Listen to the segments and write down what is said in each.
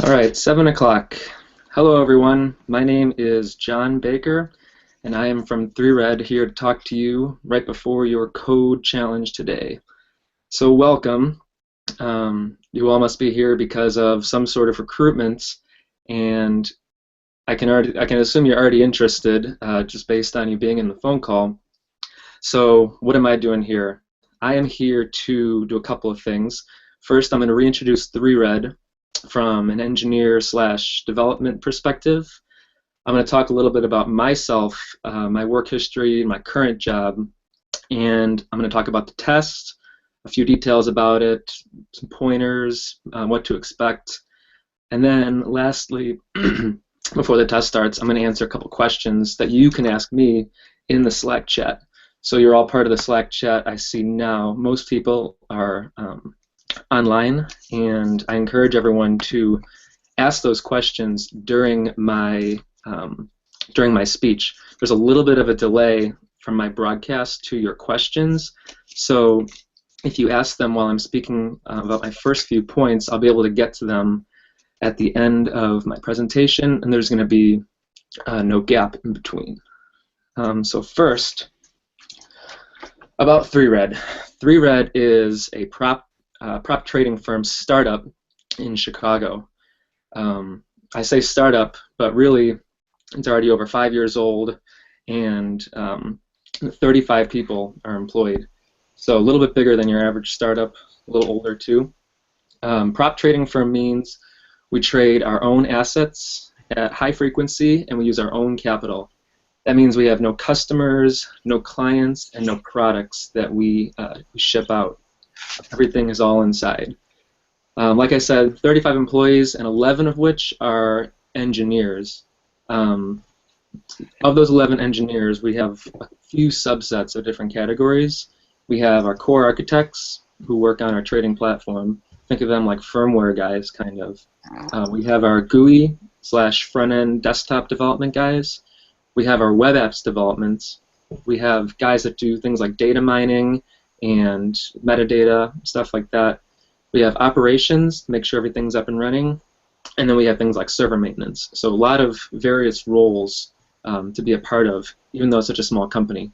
All right, 7 o'clock. Hello, everyone. My name is John Baker, and I am from 3Red here to talk to you right before your code challenge today. So welcome. You all must be here because of some sort of recruitment, and I can assume you're already interested just based on you being in the phone call. So what am I doing here? I am here to do a couple of things. First, I'm going to reintroduce 3Red from an engineer slash development perspective. I'm going to talk a little bit about myself, my work history, my current job, and I'm going to talk about the test, a few details about it, some pointers, what to expect, and then lastly, before the test starts, I'm going to answer a couple questions that you can ask me in the Slack chat. So you're all part of the Slack chat I see now. Most people are online, and I encourage everyone to ask those questions during my speech. There's a little bit of a delay from my broadcast to your questions, so if you ask them while I'm speaking about my first few points, I'll be able to get to them at the end of my presentation, and there's going to be no gap in between. So first, about 3Red. 3Red is a prop trading firm startup in Chicago. I say startup, but really it's already over 5 years old, and 35 people are employed. So a little bit bigger than your average startup, a little older too. Prop trading firm means we trade our own assets at high frequency, and we use our own capital. That means we have no customers, no clients, and no products that we ship out. Everything is all inside. Like I said, 35 employees, and 11 of which are engineers. Of those 11 engineers, we have a few subsets of different categories. We have our core architects who work on our trading platform. Think of them like firmware guys, kind of. We have our GUI / front-end desktop development guys. We have our web apps development. We have guys that do things like data mining and metadata, stuff like that. We have operations to make sure everything's up and running. And then we have things like server maintenance. So a lot of various roles to be a part of, even though it's such a small company.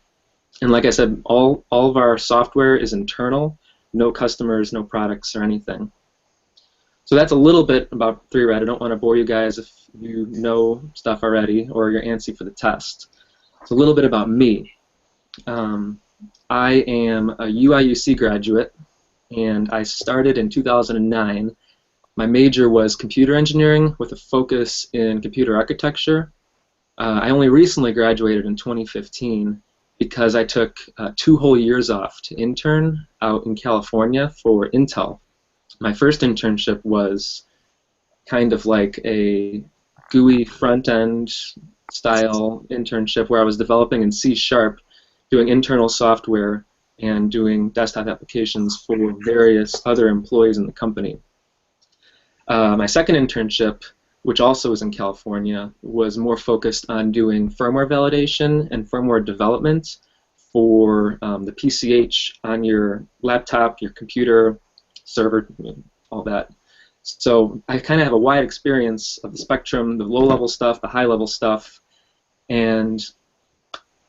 And like I said, all of our software is internal, no customers, no products or anything. So that's a little bit about 3Red. I don't want to bore you guys if you know stuff already or you're antsy for the test. So a little bit about me. I am a UI/UC graduate, and I started in 2009. My major was computer engineering with a focus in computer architecture. I only recently graduated in 2015 because I took 2 whole years off to intern out in California for Intel. My first internship was kind of like a GUI front-end style internship where I was developing in C#, doing internal software and doing desktop applications for various other employees in the company. My second internship, which also was in California, was more focused on doing firmware validation and firmware development for the PCH on your laptop, your computer, server, all that. So I kind of have a wide experience of the spectrum, the low-level stuff, the high-level stuff, and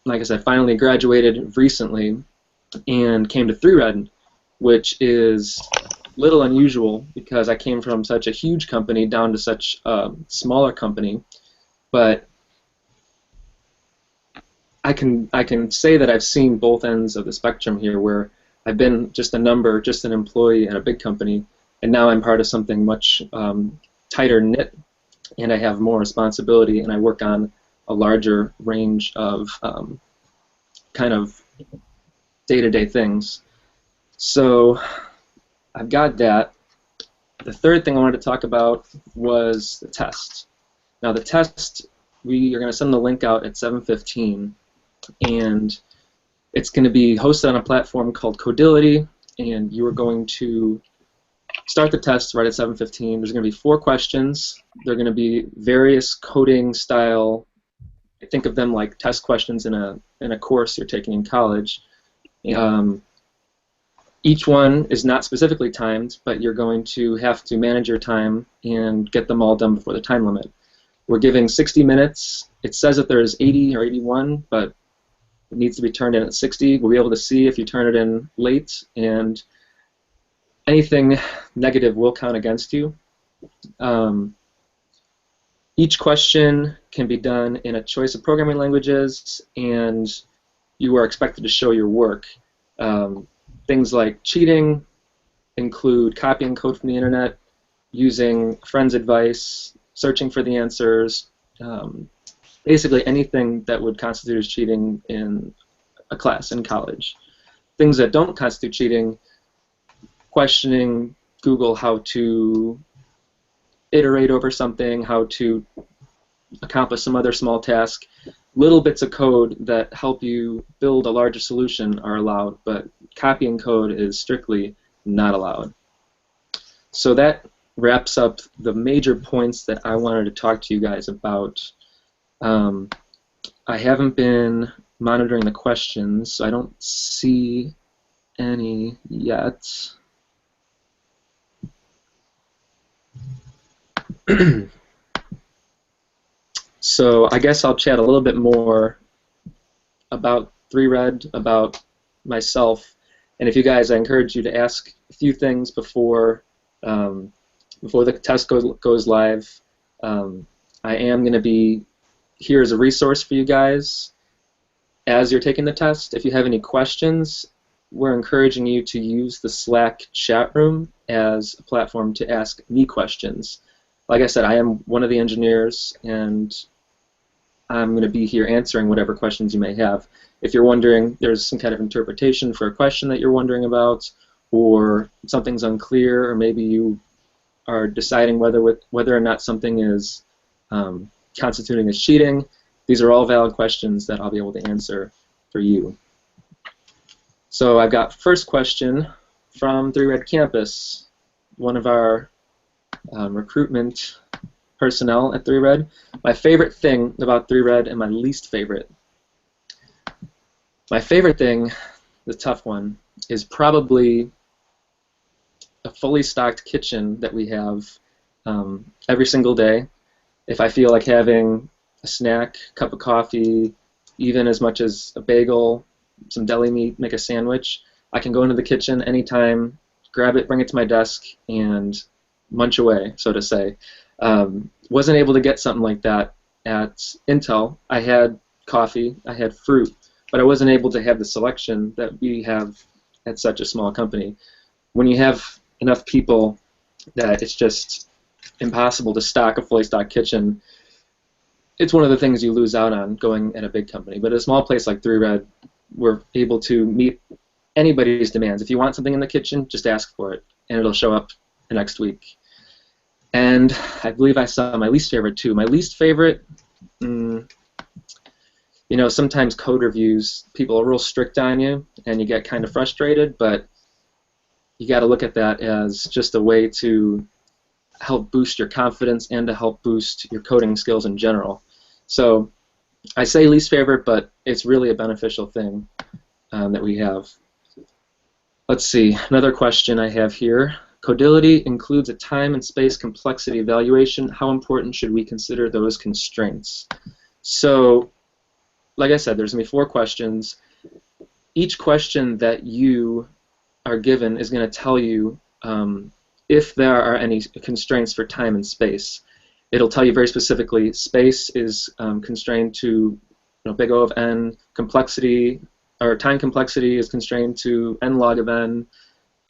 like I said, finally graduated recently and came to 3Red, which is a little unusual because I came from such a huge company down to such a smaller company, but I can say that I've seen both ends of the spectrum here, where I've been just a number, just an employee at a big company, and now I'm part of something much tighter knit, and I have more responsibility, and I work on a larger range of kind of day-to-day things. So I've got that. The third thing I wanted to talk about was the test. Now the test, we are going to send the link out at 7:15, and it's going to be hosted on a platform called Codility, and you are going to start the test right at 7:15. There's going to be 4 questions. They're going to be various coding style. Think of them like test questions in a course you're taking in college. Each one is not specifically timed, but you're going to have to manage your time and get them all done before the time limit. We're giving 60 minutes. It says that there's 80 or 81, but it needs to be turned in at 60. We'll be able to see if you turn it in late, and anything negative will count against you. Each question can be done in a choice of programming languages, and you are expected to show your work. Things like cheating include copying code from the internet, using friends' advice, searching for the answers, basically anything that would constitute as cheating in a class in college. Things that don't constitute cheating: questioning Google how to iterate over something, how to accomplish some other small task. Little bits of code that help you build a larger solution are allowed, but copying code is strictly not allowed. So that wraps up the major points that I wanted to talk to you guys about. I haven't been monitoring the questions, so I don't see any yet. So I guess I'll chat a little bit more about 3Red, about myself, and if you guys, I encourage you to ask a few things before the test goes live. I am going to be here as a resource for you guys as you're taking the test. If you have any questions, we're encouraging you to use the Slack chat room as a platform to ask me questions. Like I said, I am one of the engineers, and I'm going to be here answering whatever questions you may have. If you're wondering, there's some kind of interpretation for a question that you're wondering about, or something's unclear, or maybe you are deciding whether or not something is constituting as cheating, these are all valid questions that I'll be able to answer for you. So I've got first question from 3Red Campus, one of our recruitment personnel at 3Red. My favorite thing about 3Red and my least favorite. My favorite thing, the tough one, is probably a fully stocked kitchen that we have every single day. If I feel like having a snack, cup of coffee, even as much as a bagel, some deli meat, make a sandwich, I can go into the kitchen anytime, grab it, bring it to my desk, and munch away, so to say. Wasn't able to get something like that at Intel. I had coffee, I had fruit, but I wasn't able to have the selection that we have at such a small company. When you have enough people that it's just impossible to stock a fully stocked kitchen, it's one of the things you lose out on going at a big company. But at a small place like 3Red, we're able to meet anybody's demands. If you want something in the kitchen, just ask for it, and it'll show up the next week. And I believe I saw my least favorite too. My least favorite, you know, sometimes code reviews, people are real strict on you, and you get kind of frustrated, but you got to look at that as just a way to help boost your confidence and to help boost your coding skills in general. So I say least favorite, but it's really a beneficial thing that we have. Let's see, another question I have here. Codility includes a time and space complexity evaluation. How important should we consider those constraints? So, like I said, there's going to be 4 questions. Each question that you are given is going to tell you if there are any constraints for time and space. It'll tell you very specifically space is constrained to big O of n, complexity, or time complexity is constrained to n log of n,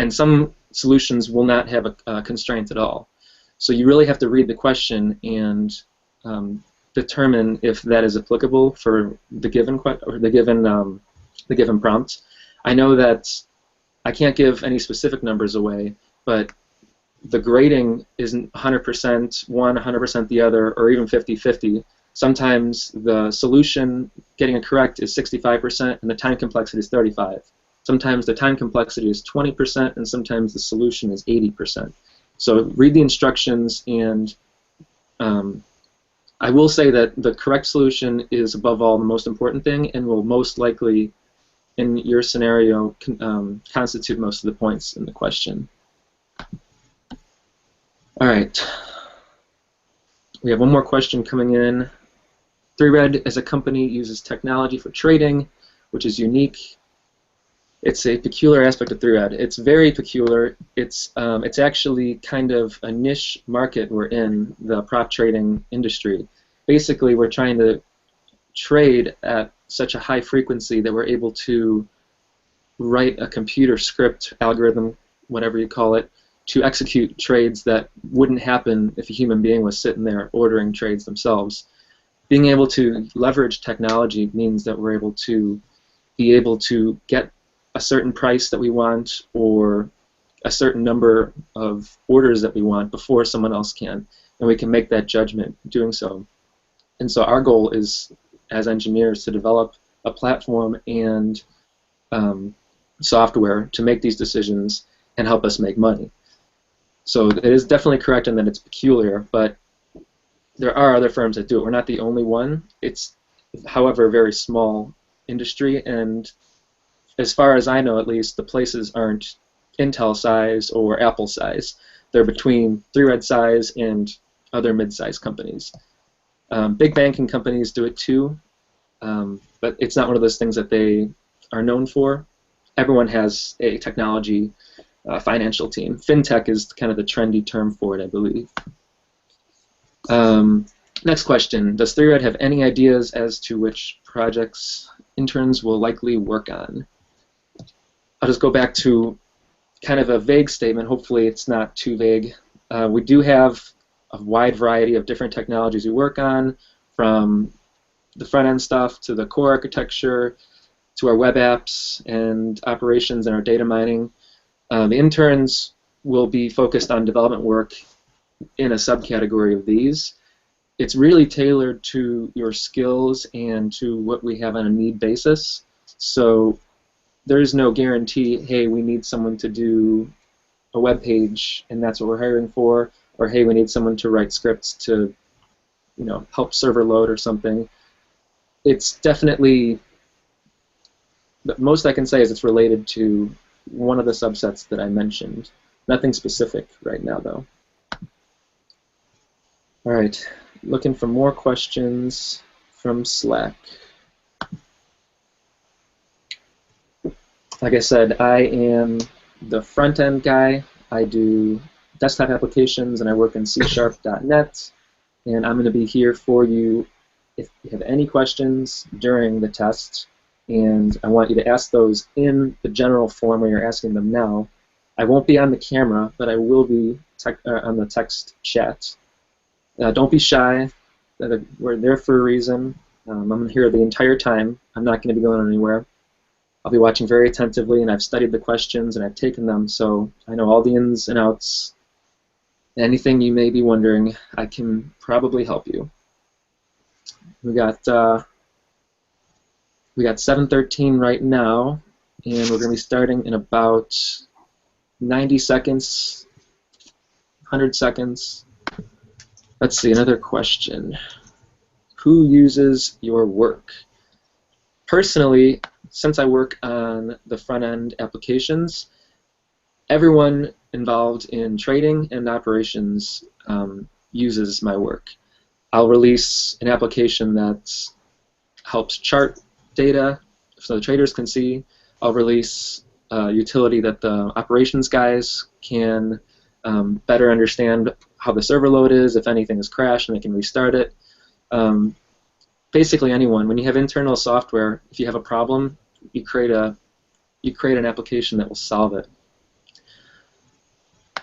and some solutions will not have a constraint at all. So you really have to read the question and determine if that is applicable for the given the given prompt. I know that I can't give any specific numbers away, but the grading isn't 100% one, 100% the other, or even 50-50. Sometimes the solution getting it correct is 65% and the time complexity is 35%. Sometimes the time complexity is 20% and sometimes the solution is 80%. So read the instructions, and I will say that the correct solution is above all the most important thing and will most likely in your scenario constitute most of the points in the question. All right. We have one more question coming in. 3Red as a company uses technology for trading, which is unique. It's a peculiar aspect of 3Red. It's very peculiar. It's actually kind of a niche market we're in, the prop trading industry. Basically, we're trying to trade at such a high frequency that we're able to write a computer script, algorithm, whatever you call it, to execute trades that wouldn't happen if a human being was sitting there ordering trades themselves. Being able to leverage technology means that we're able to get a certain price that we want or a certain number of orders that we want before someone else can, and we can make that judgment doing so. And so our goal is, as engineers, to develop a platform and software to make these decisions and help us make money. So it is definitely correct in that it's peculiar, but there are other firms that do it. We're not the only one. It's, however, a very small industry, and as far as I know, at least, the places aren't Intel size or Apple size. They're between 3Red size and other mid-sized companies. Big banking companies do it too, but it's not one of those things that they are known for. Everyone has a technology financial team. FinTech is kind of the trendy term for it, I believe. Next question. Does 3Red have any ideas as to which projects interns will likely work on? I'll just go back to kind of a vague statement. Hopefully it's not too vague. We do have a wide variety of different technologies we work on, from the front-end stuff to the core architecture to our web apps and operations and our data mining. The interns will be focused on development work in a subcategory of these. It's really tailored to your skills and to what we have on a need basis. So there is no guarantee, hey, we need someone to do a web page and that's what we're hiring for, or hey, we need someone to write scripts to, you know, help server load or something. It's definitely, the most I can say is it's related to one of the subsets that I mentioned. Nothing specific right now, though. All right, looking for more questions from Slack. Like I said, I am the front-end guy. I do desktop applications, and I work in C#.net. And I'm going to be here for you if you have any questions during the test. And I want you to ask those in the general form where you're asking them now. I won't be on the camera, but I will be on the text chat. Don't be shy. We're there for a reason. I'm here the entire time. I'm not going to be going anywhere. I'll be watching very attentively, and I've studied the questions, and I've taken them, so I know all the ins and outs. Anything you may be wondering, I can probably help you. We got 7:13 right now, and we're going to be starting in about 90 seconds, 100 seconds. Let's see, another question. Who uses your work? Personally, since I work on the front-end applications, everyone involved in trading and operations uses my work. I'll release an application that helps chart data so the traders can see. I'll release a utility that the operations guys can better understand how the server load is, if anything has crashed and they can restart it. Basically anyone. When you have internal software, if you have a problem, you create an application that will solve it.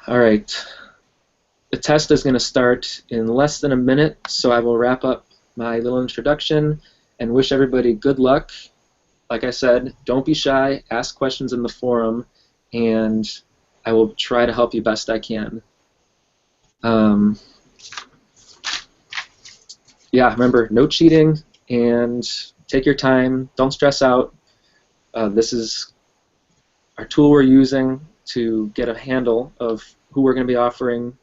All right. The test is going to start in less than a minute, so I will wrap up my little introduction and wish everybody good luck. Like I said, don't be shy, ask questions in the forum, and I will try to help you best I can. Yeah, remember, no cheating, and take your time, don't stress out. This is our tool we're using to get a handle of who we're going to be offering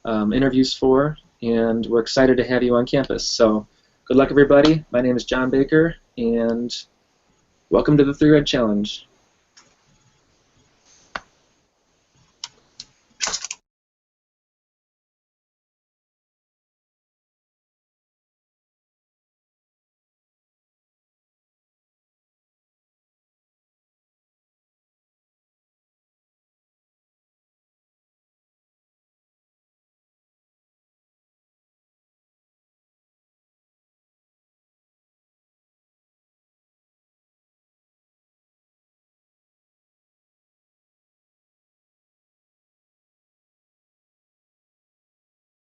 interviews for, and we're excited to have you on campus. So good luck, everybody. My name is John Baker, and welcome to the 3 Red Challenge.